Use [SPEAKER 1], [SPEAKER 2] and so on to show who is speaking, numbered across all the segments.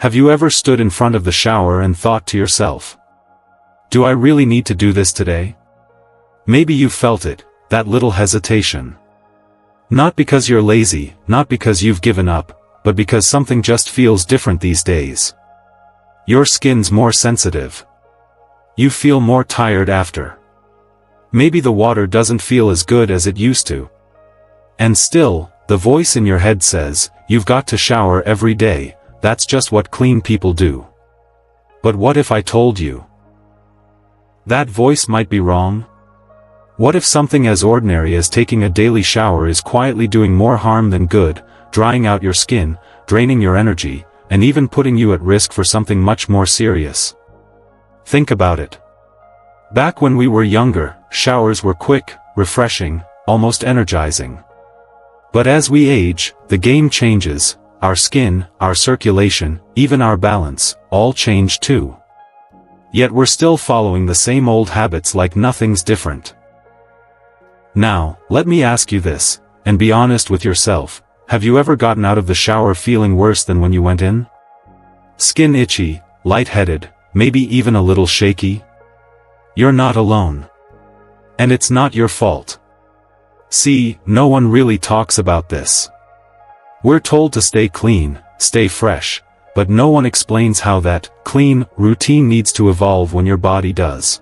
[SPEAKER 1] Have you ever stood in front of the shower and thought to yourself, do I really need to do this today? Maybe you felt it, that little hesitation. Not because you're lazy, not because you've given up, but because something just feels different these days. Your skin's more sensitive. You feel more tired after. Maybe the water doesn't feel as good as it used to. And still, the voice in your head says, you've got to shower every day, that's just what clean people do. But what if I told you that voice might be wrong? What if something as ordinary as taking a daily shower is quietly doing more harm than good, drying out your skin, draining your energy, and even putting you at risk for something much more serious? Think about it. Back when we were younger, showers were quick, refreshing, almost energizing. But as we age, the game changes. Our skin, our circulation, even our balance, all change too. Yet we're still following the same old habits like nothing's different. Now, let me ask you this, and be honest with yourself, have you ever gotten out of the shower feeling worse than when you went in? Skin itchy, lightheaded, maybe even a little shaky? You're not alone. And it's not your fault. See, no one really talks about this. We're told to stay clean, stay fresh, but no one explains how that clean routine needs to evolve when your body does.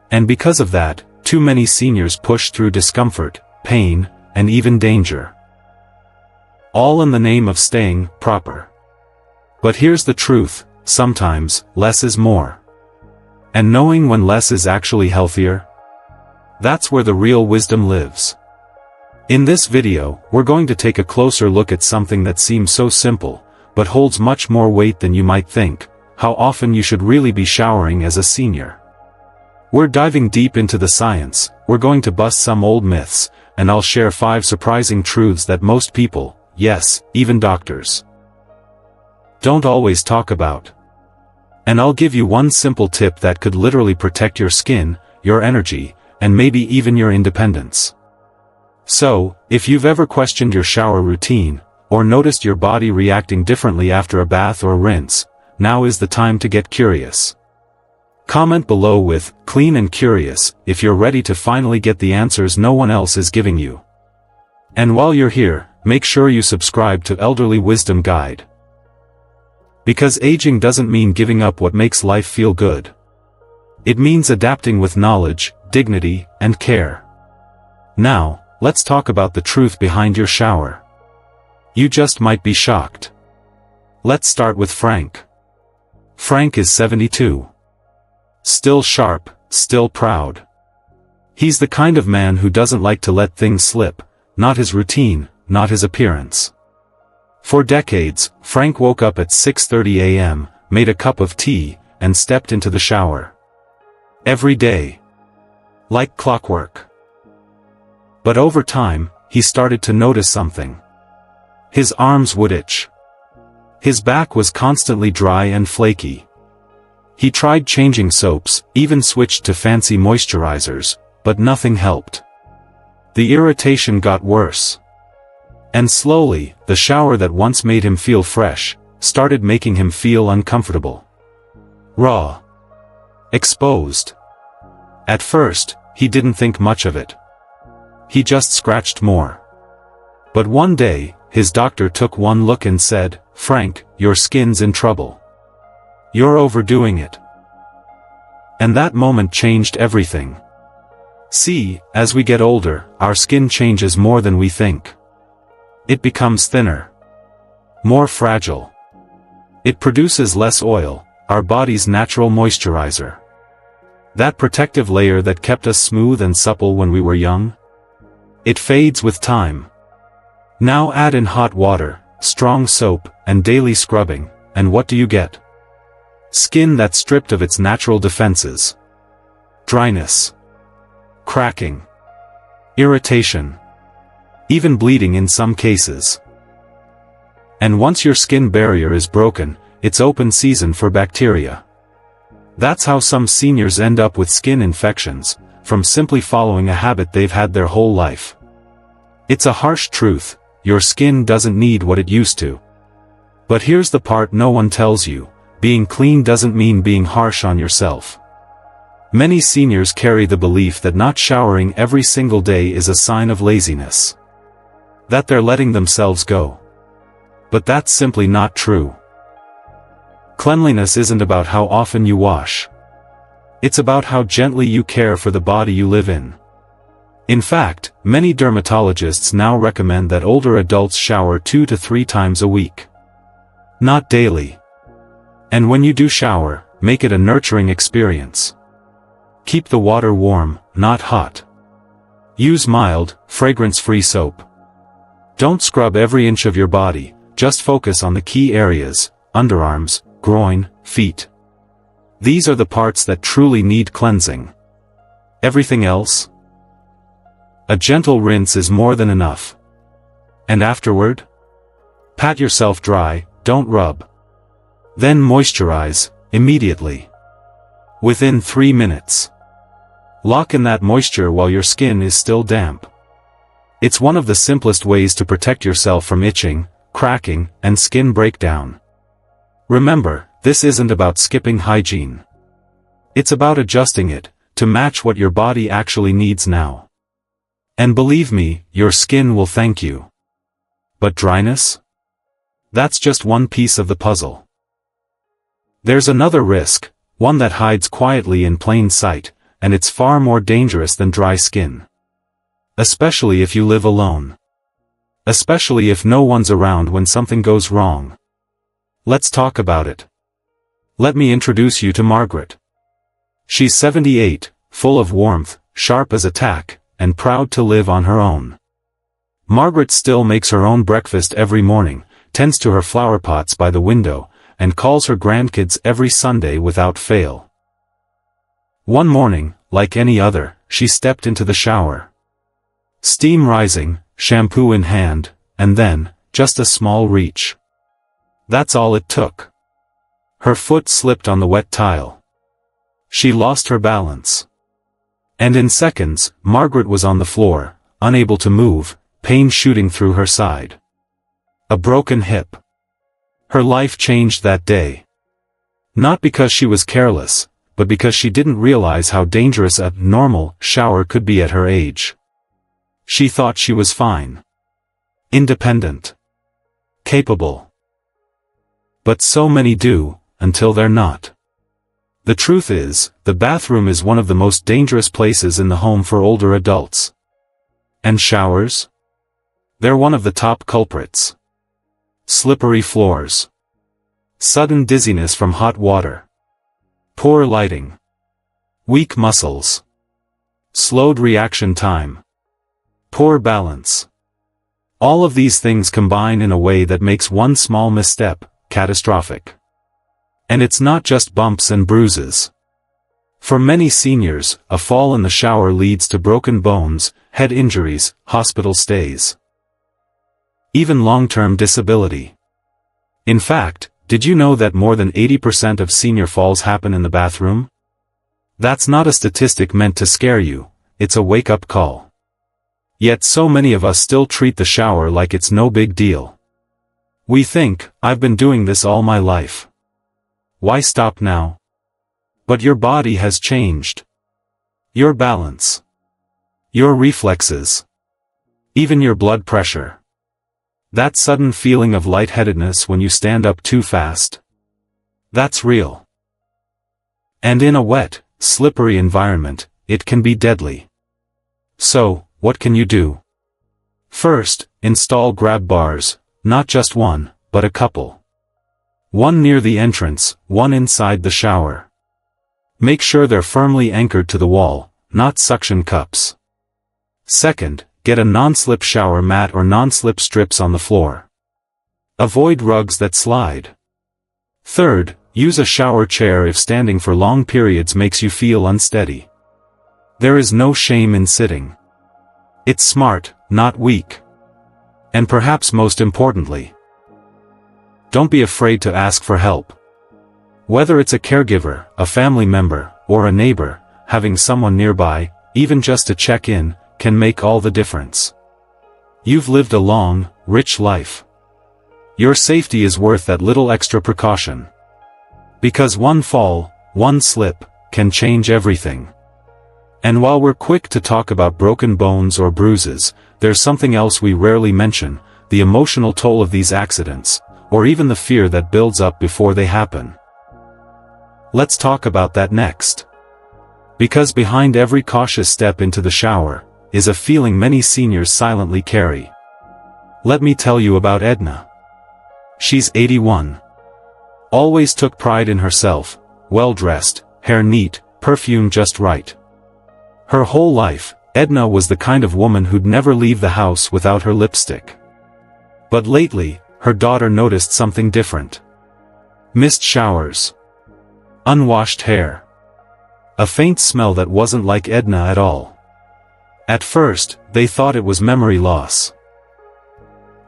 [SPEAKER 1] And because of that, too many seniors push through discomfort, pain, and even danger. All in the name of staying proper. But here's the truth, sometimes, less is more. And knowing when less is actually healthier? That's where the real wisdom lives. In this video, we're going to take a closer look at something that seems so simple, but holds much more weight than you might think, how often you should really be showering as a senior. We're diving deep into the science, we're going to bust some old myths, and I'll share 5 surprising truths that most people, yes, even doctors, don't always talk about. And I'll give you one simple tip that could literally protect your skin, your energy, and maybe even your independence. So, if you've ever questioned your shower routine, or noticed your body reacting differently after a bath or rinse, now is the time to get curious. Comment below with, clean and curious, if you're ready to finally get the answers no one else is giving you. And while you're here, make sure you subscribe to Elderly Wisdom Guide. Because aging doesn't mean giving up what makes life feel good. It means adapting with knowledge, dignity, and care. Now, let's talk about the truth behind your shower. You just might be shocked. Let's start with Frank. Frank is 72. Still sharp, still proud. He's the kind of man who doesn't like to let things slip, not his routine, not his appearance. For decades, Frank woke up at 6:30 a.m., made a cup of tea, and stepped into the shower. Every day. Like clockwork. But over time, he started to notice something. His arms would itch. His back was constantly dry and flaky. He tried changing soaps, even switched to fancy moisturizers, but nothing helped. The irritation got worse. And slowly, the shower that once made him feel fresh, started making him feel uncomfortable. Raw. Exposed. At first, he didn't think much of it. He just scratched more. But one day, his doctor took one look and said, "Frank, your skin's in trouble. You're overdoing it." And that moment changed everything. See, as we get older, our skin changes more than we think. It becomes thinner. More fragile. It produces less oil, our body's natural moisturizer. That protective layer that kept us smooth and supple when we were young? It fades with time. Now add in hot water, strong soap, and daily scrubbing, and what do you get? Skin that's stripped of its natural defenses. Dryness. Cracking. Irritation. Even bleeding in some cases. And once your skin barrier is broken, it's open season for bacteria. That's how some seniors end up with skin infections, from simply following a habit they've had their whole life. It's a harsh truth, your skin doesn't need what it used to. But here's the part no one tells you: being clean doesn't mean being harsh on yourself. Many seniors carry the belief that not showering every single day is a sign of laziness, that they're letting themselves go. But that's simply not true. Cleanliness isn't about how often you wash. It's about how gently you care for the body you live in. In fact, many dermatologists now recommend that older adults shower 2 to 3 times a week. Not daily. And when you do shower, make it a nurturing experience. Keep the water warm, not hot. Use mild, fragrance-free soap. Don't scrub every inch of your body, just focus on the key areas: underarms, groin, feet. These are the parts that truly need cleansing. Everything else? A gentle rinse is more than enough. And afterward? Pat yourself dry, don't rub. Then moisturize, immediately. Within 3 minutes. Lock in that moisture while your skin is still damp. It's one of the simplest ways to protect yourself from itching, cracking, and skin breakdown. Remember, this isn't about skipping hygiene. It's about adjusting it, to match what your body actually needs now. And believe me, your skin will thank you. But dryness? That's just one piece of the puzzle. There's another risk, one that hides quietly in plain sight, and it's far more dangerous than dry skin. Especially if you live alone. Especially if no one's around when something goes wrong. Let's talk about it. Let me introduce you to Margaret. She's 78, full of warmth, sharp as a tack, and proud to live on her own. Margaret still makes her own breakfast every morning, tends to her flower pots by the window, and calls her grandkids every Sunday without fail. One morning, like any other, she stepped into the shower. Steam rising, shampoo in hand, and then, just a small reach. That's all it took. Her foot slipped on the wet tile. She lost her balance. And in seconds, Margaret was on the floor, unable to move, pain shooting through her side. A broken hip. Her life changed that day. Not because she was careless, but because she didn't realize how dangerous a normal shower could be at her age. She thought she was fine. Independent. Capable. But so many do, until they're not. The truth is, the bathroom is one of the most dangerous places in the home for older adults. And showers? They're one of the top culprits. Slippery floors. Sudden dizziness from hot water. Poor lighting. Weak muscles. Slowed reaction time. Poor balance. All of these things combine in a way that makes one small misstep catastrophic. And it's not just bumps and bruises. For many seniors, a fall in the shower leads to broken bones, head injuries, hospital stays. Even long-term disability. In fact, did you know that more than 80% of senior falls happen in the bathroom? That's not a statistic meant to scare you, it's a wake-up call. Yet so many of us still treat the shower like it's no big deal. We think, I've been doing this all my life. Why stop now? But your body has changed. Your balance. Your reflexes. Even your blood pressure. That sudden feeling of lightheadedness when you stand up too fast. That's real. And in a wet, slippery environment, it can be deadly. So, what can you do? First, install grab bars, not just one, but a couple. One near the entrance, one inside the shower. Make sure they're firmly anchored to the wall, not suction cups. Second, get a non-slip shower mat or non-slip strips on the floor. Avoid rugs that slide. Third, use a shower chair if standing for long periods makes you feel unsteady. There is no shame in sitting. It's smart, not weak. And perhaps most importantly, don't be afraid to ask for help. Whether it's a caregiver, a family member, or a neighbor, having someone nearby, even just to check in, can make all the difference. You've lived a long, rich life. Your safety is worth that little extra precaution. Because one fall, one slip, can change everything. And while we're quick to talk about broken bones or bruises, there's something else we rarely mention: the emotional toll of these accidents, or even the fear that builds up before they happen. Let's talk about that next. Because behind every cautious step into the shower, is a feeling many seniors silently carry. Let me tell you about Edna. She's 81. Always took pride in herself, well-dressed, hair neat, perfume just right. Her whole life, Edna was the kind of woman who'd never leave the house without her lipstick. But lately, her daughter noticed something different. Missed showers. Unwashed hair. A faint smell that wasn't like Edna at all. At first, they thought it was memory loss.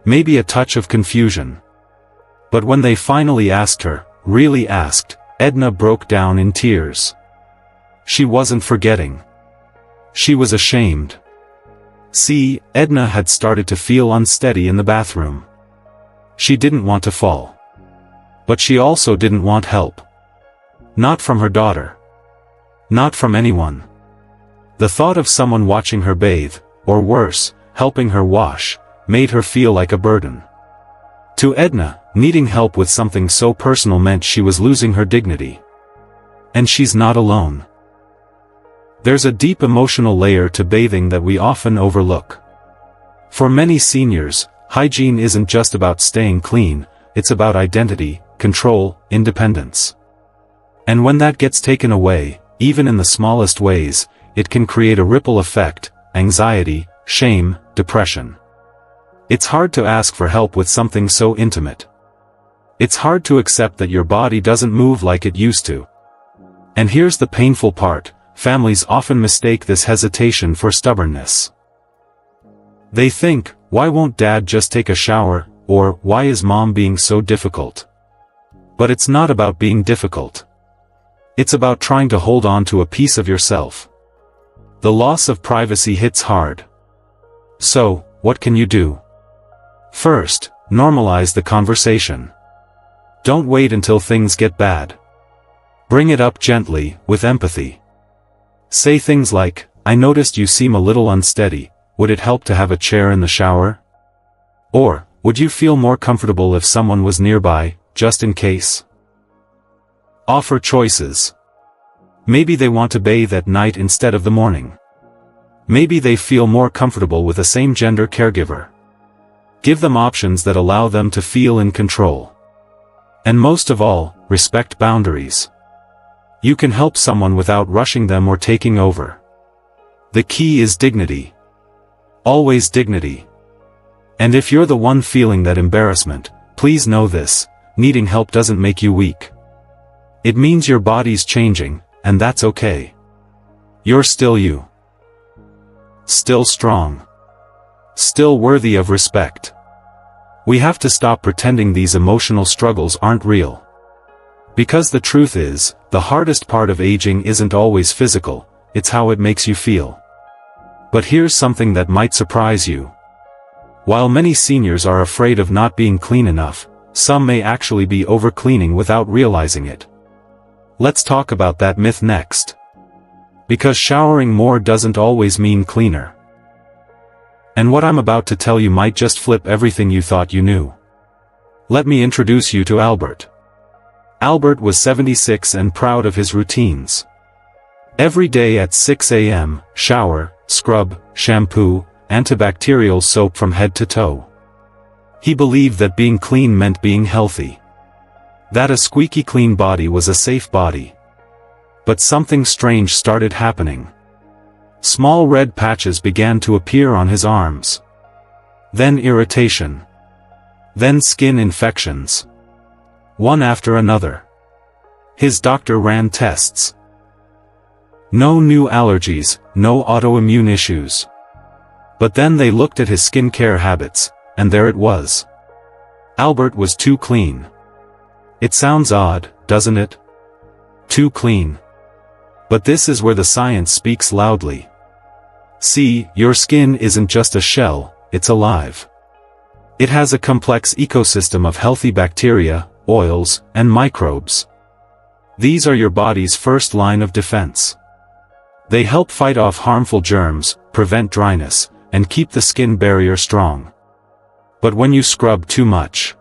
[SPEAKER 1] Maybe a touch of confusion. But when they finally asked her, really asked, Edna broke down in tears. She wasn't forgetting. She was ashamed. See, Edna had started to feel unsteady in the bathroom. She didn't want to fall. But she also didn't want help. Not from her daughter. Not from anyone. The thought of someone watching her bathe, or worse, helping her wash, made her feel like a burden. To Edna, needing help with something so personal meant she was losing her dignity. And she's not alone. There's a deep emotional layer to bathing that we often overlook. For many seniors, hygiene isn't just about staying clean, it's about identity, control, independence. And when that gets taken away, even in the smallest ways, it can create a ripple effect: anxiety, shame, depression. It's hard to ask for help with something so intimate. It's hard to accept that your body doesn't move like it used to. And here's the painful part: families often mistake this hesitation for stubbornness. They think, why won't dad just take a shower, or why is mom being so difficult? But it's not about being difficult. It's about trying to hold on to a piece of yourself. The loss of privacy hits hard. So, what can you do? First, normalize the conversation. Don't wait until things get bad. Bring it up gently, with empathy. Say things like, I noticed you seem a little unsteady, would it help to have a chair in the shower? Or, would you feel more comfortable if someone was nearby, just in case? Offer choices. Maybe they want to bathe at night instead of the morning. Maybe they feel more comfortable with a same-gender caregiver. Give them options that allow them to feel in control. And most of all, respect boundaries. You can help someone without rushing them or taking over. The key is dignity. Always dignity. And if you're the one feeling that embarrassment, please know this: needing help doesn't make you weak. It means your body's changing, and that's okay. You're still you. Still strong. Still worthy of respect. We have to stop pretending these emotional struggles aren't real. Because the truth is, the hardest part of aging isn't always physical, it's how it makes you feel. But here's something that might surprise you. While many seniors are afraid of not being clean enough, some may actually be overcleaning without realizing it. Let's talk about that myth next. Because showering more doesn't always mean cleaner. And what I'm about to tell you might just flip everything you thought you knew. Let me introduce you to Albert. Albert was 76 and proud of his routines. Every day at 6 a.m., shower, scrub, shampoo, antibacterial soap from head to toe. He believed that being clean meant being healthy. That a squeaky clean body was a safe body. But something strange started happening. Small red patches began to appear on his arms. Then irritation. Then skin infections. One after another. His doctor ran tests. No new allergies, no autoimmune issues. But then they looked at his skincare habits, and there it was. Albert was too clean. It sounds odd, doesn't it? Too clean. But this is where the science speaks loudly. See, your skin isn't just a shell, it's alive. It has a complex ecosystem of healthy bacteria, oils, and microbes. These are your body's first line of defense. They help fight off harmful germs, prevent dryness, and keep the skin barrier strong. But when you scrub too much,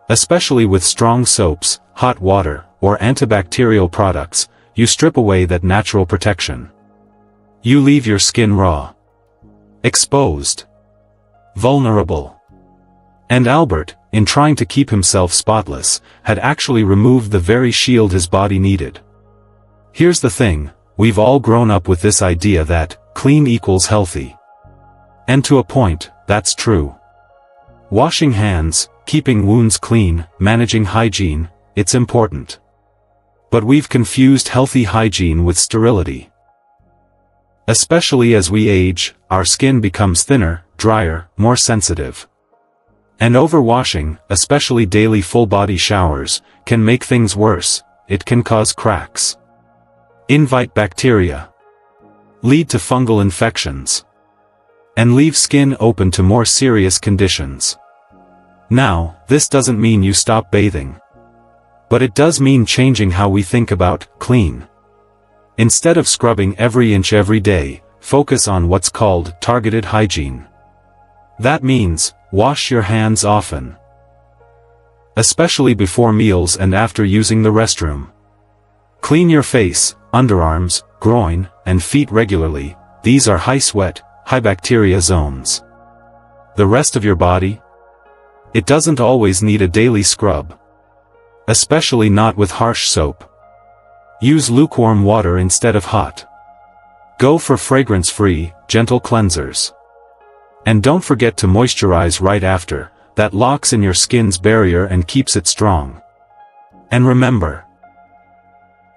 [SPEAKER 1] especially with strong soaps, hot water, or antibacterial products, you strip away that natural protection. You leave your skin raw, exposed, vulnerable. And Albert, in trying to keep himself spotless, had actually removed the very shield his body needed. Here's the thing, we've all grown up with this idea that clean equals healthy. And to a point, that's true. Washing hands, keeping wounds clean, managing hygiene, it's important. But we've confused healthy hygiene with sterility. Especially as we age, our skin becomes thinner, drier, more sensitive. And overwashing, especially daily full-body showers, can make things worse. It can cause cracks, invite bacteria, lead to fungal infections, and leave skin open to more serious conditions. Now, this doesn't mean you stop bathing. But it does mean changing how we think about clean. Instead of scrubbing every inch every day, focus on what's called targeted hygiene. That means, wash your hands often, especially before meals and after using the restroom. Clean your face, underarms, groin, and feet regularly. These are high sweat, high bacteria zones. The rest of your body? It doesn't always need a daily scrub. Especially not with harsh soap. Use lukewarm water instead of hot. Go for fragrance-free, gentle cleansers. And don't forget to moisturize right after. That locks in your skin's barrier and keeps it strong. And remember,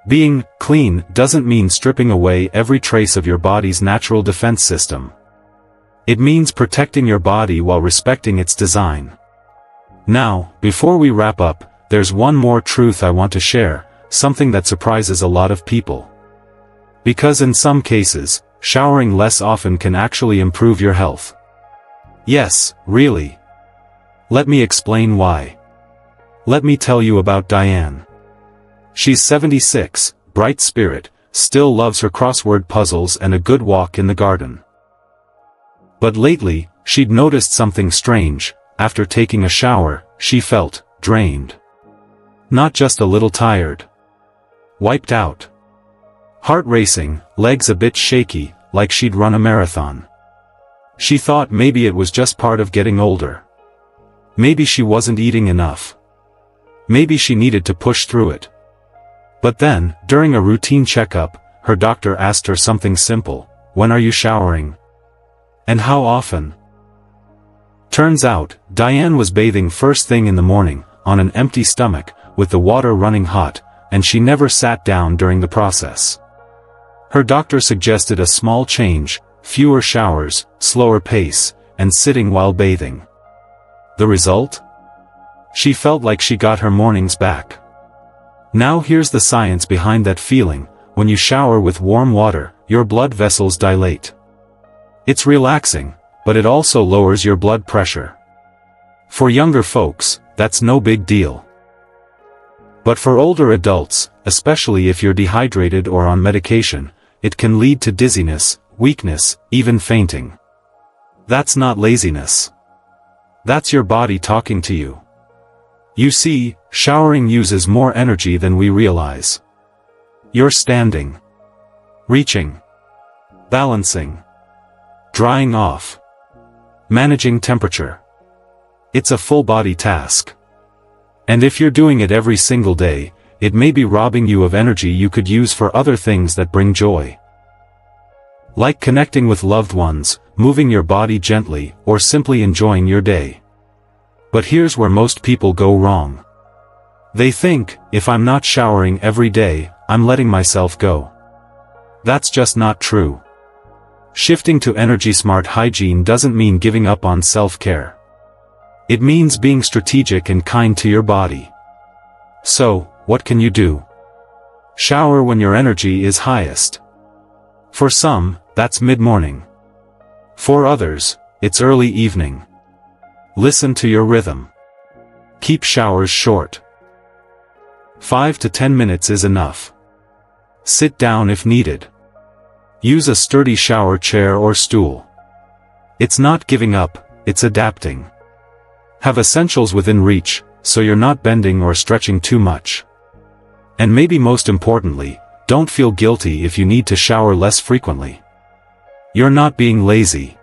[SPEAKER 1] being clean doesn't mean stripping away every trace of your body's natural defense system. It means protecting your body while respecting its design. Now, before we wrap up, there's one more truth I want to share, something that surprises a lot of people. Because in some cases, showering less often can actually improve your health. Yes, really. Let me explain why. Let me tell you about Diane. She's 76, bright spirit, still loves her crossword puzzles and a good walk in the garden. But lately, she'd noticed something strange. After taking a shower, she felt drained. Not just a little tired. Wiped out. Heart racing, legs a bit shaky, like she'd run a marathon. She thought maybe it was just part of getting older. Maybe she wasn't eating enough. Maybe she needed to push through it. But then, during a routine checkup, her doctor asked her something simple: when are you showering? And how often? Turns out, Diane was bathing first thing in the morning, on an empty stomach, with the water running hot, and she never sat down during the process. Her doctor suggested a small change: fewer showers, slower pace, and sitting while bathing. The result? She felt like she got her mornings back. Now here's the science behind that feeling: when you shower with warm water, your blood vessels dilate. It's relaxing, but it also lowers your blood pressure. For younger folks, that's no big deal. But for older adults, especially if you're dehydrated or on medication, it can lead to dizziness, weakness, even fainting. That's not laziness. That's your body talking to you. You see, showering uses more energy than we realize. You're standing, reaching, balancing, drying off, managing temperature. It's a full-body task. And if you're doing it every single day, it may be robbing you of energy you could use for other things that bring joy. Like connecting with loved ones, moving your body gently, or simply enjoying your day. But here's where most people go wrong. They think, if I'm not showering every day, I'm letting myself go. That's just not true. Shifting to energy-smart hygiene doesn't mean giving up on self-care. It means being strategic and kind to your body. So, what can you do? Shower when your energy is highest. For some, that's mid-morning. For others, it's early evening. Listen to your rhythm. Keep showers short. 5 to 10 minutes is enough. Sit down if needed. Use a sturdy shower chair or stool. It's not giving up, it's adapting. Have essentials within reach, so you're not bending or stretching too much. And maybe most importantly, don't feel guilty if you need to shower less frequently. You're not being lazy.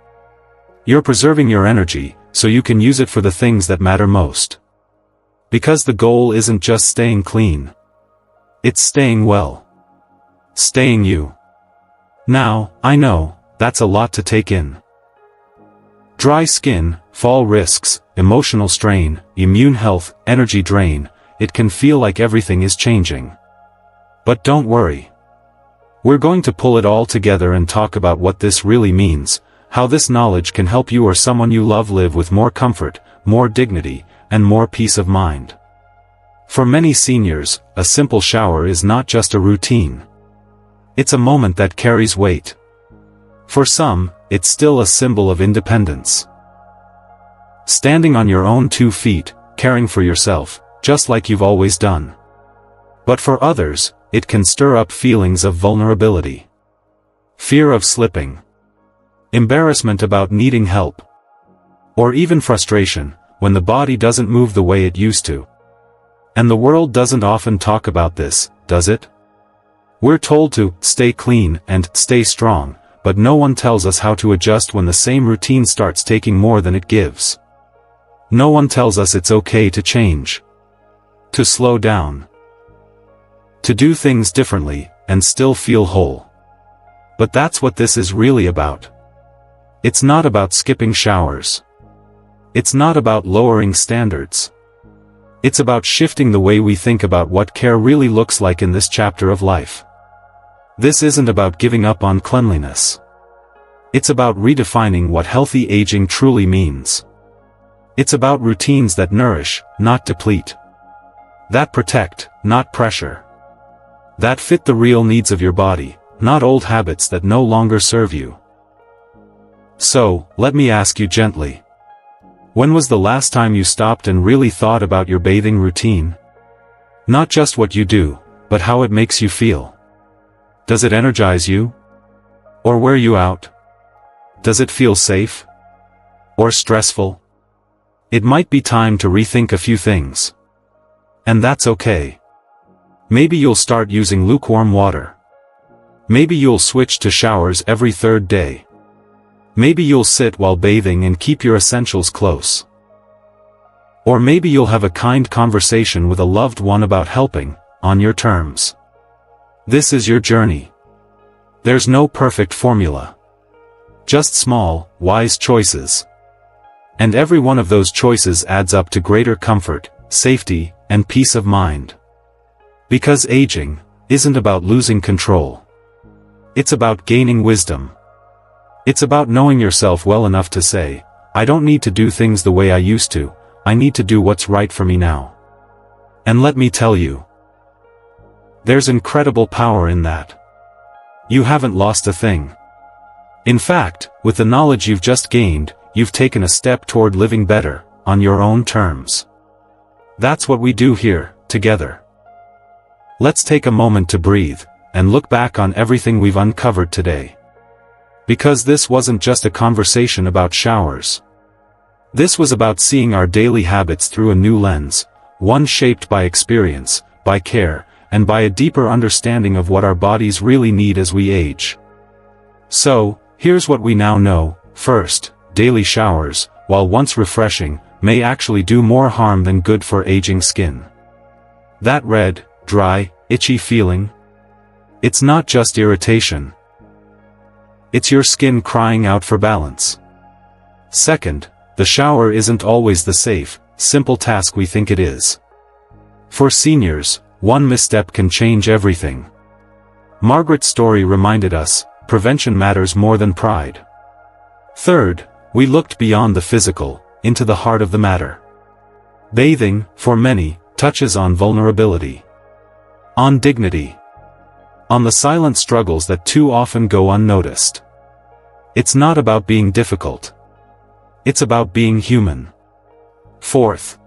[SPEAKER 1] You're preserving your energy, so you can use it for the things that matter most. Because the goal isn't just staying clean. It's staying well. Staying you. Now, I know, that's a lot to take in. Dry skin, fall risks, emotional strain, immune health, energy drain, it can feel like everything is changing. But don't worry. We're going to pull it all together and talk about what this really means, how this knowledge can help you or someone you love live with more comfort, more dignity, and more peace of mind. For many seniors, a simple shower is not just a routine. It's a moment that carries weight. For some, it's still a symbol of independence. Standing on your own 2 feet, caring for yourself, just like you've always done. But for others, it can stir up feelings of vulnerability. Fear of slipping. Embarrassment about needing help. Or even frustration, when the body doesn't move the way it used to. And the world doesn't often talk about this, does it? We're told to stay clean and stay strong, but no one tells us how to adjust when the same routine starts taking more than it gives. No one tells us it's okay to change. To slow down. To do things differently, and still feel whole. But that's what this is really about. It's not about skipping showers. It's not about lowering standards. It's about shifting the way we think about what care really looks like in this chapter of life. This isn't about giving up on cleanliness. It's about redefining what healthy aging truly means. It's about routines that nourish, not deplete. That protect, not pressure. That fit the real needs of your body, not old habits that no longer serve you. So, let me ask you gently. When was the last time you stopped and really thought about your bathing routine? Not just what you do, but how it makes you feel. Does it energize you? Or wear you out? Does it feel safe? Or stressful? It might be time to rethink a few things. And that's okay. Maybe you'll start using lukewarm water. Maybe you'll switch to showers every 3rd day. Maybe you'll sit while bathing and keep your essentials close. Or maybe you'll have a kind conversation with a loved one about helping, on your terms. This is your journey. There's no perfect formula. Just small, wise choices. And every one of those choices adds up to greater comfort, safety, and peace of mind. Because aging isn't about losing control. It's about gaining wisdom. It's about knowing yourself well enough to say, I don't need to do things the way I used to, I need to do what's right for me now. And let me tell you, there's incredible power in that. You haven't lost a thing. In fact, with the knowledge you've just gained, you've taken a step toward living better, on your own terms. That's what we do here, together. Let's take a moment to breathe, and look back on everything we've uncovered today. Because this wasn't just a conversation about showers. This was about seeing our daily habits through a new lens, one shaped by experience, by care, and by a deeper understanding of what our bodies really need as we age. So, here's what we now know. First, daily showers, while once refreshing, may actually do more harm than good for aging skin. That red, dry, itchy feeling? It's not just irritation. It's your skin crying out for balance. Second, the shower isn't always the safe, simple task we think it is. For seniors, one misstep can change everything. Margaret's story reminded us, prevention matters more than pride. Third, we looked beyond the physical, into the heart of the matter. Bathing, for many, touches on vulnerability. On dignity. On the silent struggles that too often go unnoticed. It's not about being difficult. It's about being human. Fourth,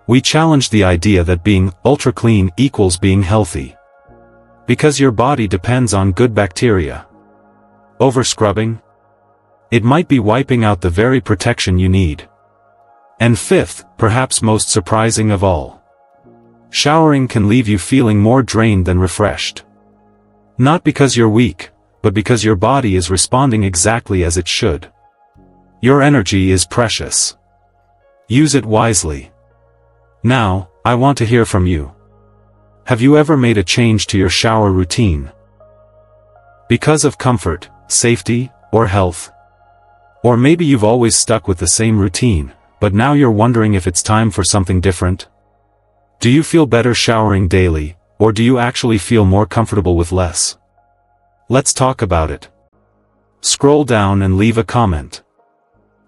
[SPEAKER 1] we challenge the idea that being ultra clean equals being healthy. Because your body depends on good bacteria. Over-scrubbing? It might be wiping out the very protection you need. And fifth, perhaps most surprising of all, showering can leave you feeling more drained than refreshed. Not because you're weak, but because your body is responding exactly as it should. Your energy is precious. Use it wisely. Now, I want to hear from you. Have you ever made a change to your shower routine? Because of comfort, safety, or health? Or maybe you've always stuck with the same routine, but now you're wondering if it's time for something different? Do you feel better showering daily, or do you actually feel more comfortable with less? Let's talk about it. Scroll down and leave a comment.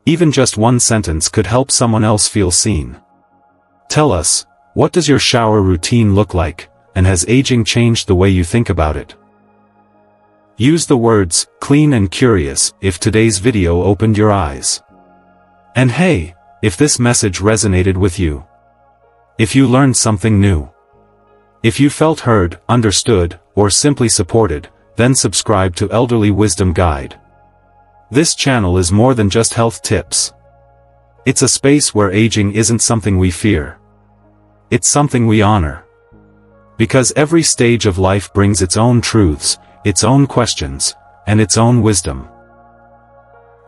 [SPEAKER 1] Even just one sentence could help someone else feel seen. Tell us, what does your shower routine look like, and has aging changed the way you think about it? Use the words, clean and curious, if today's video opened your eyes. And hey, if this message resonated with you. If you learned something new. If you felt heard, understood, or simply supported, then subscribe to Elderly Wisdom Guide. This channel is more than just health tips. It's a space where aging isn't something we fear. It's something we honor. Because every stage of life brings its own truths, its own questions, and its own wisdom.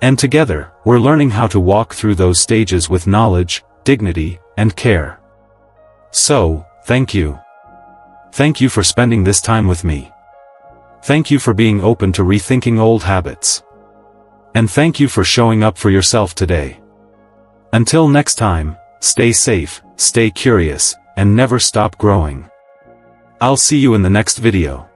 [SPEAKER 1] And together, we're learning how to walk through those stages with knowledge, dignity, and care. So, thank you. Thank you for spending this time with me. Thank you for being open to rethinking old habits. And thank you for showing up for yourself today. Until next time, stay safe, stay curious, and never stop growing. I'll see you in the next video.